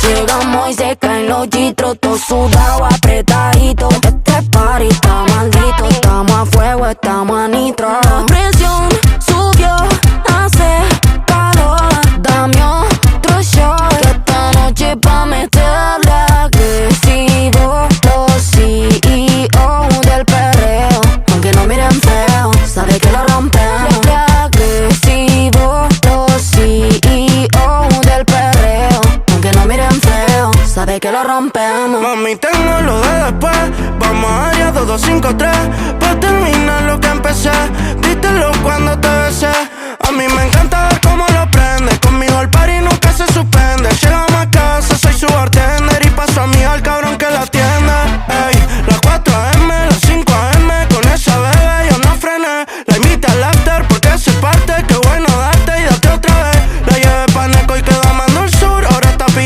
Llegamos y se caen los chitros, todo sudado, apretadito. Este party está maldito, estamos a fuego, estamos a nitro. La presión subió, hace calor. Dame otro shot, que esta noche pa' meterle agresivo. Los CEO del perreo, aunque no miren feo, sabe que lo rompemos. Agresivo, los CEO del perreo, aunque no miren feo, sabe que lo rompemos. Mami, tengo lo de después. Vamos allá, 2, 2, 5, 3. Pa' terminar lo que empecé. Dítelo cuando te besé. A mí me encanta ver cómo lo prende. Conmigo el party nunca se suspende.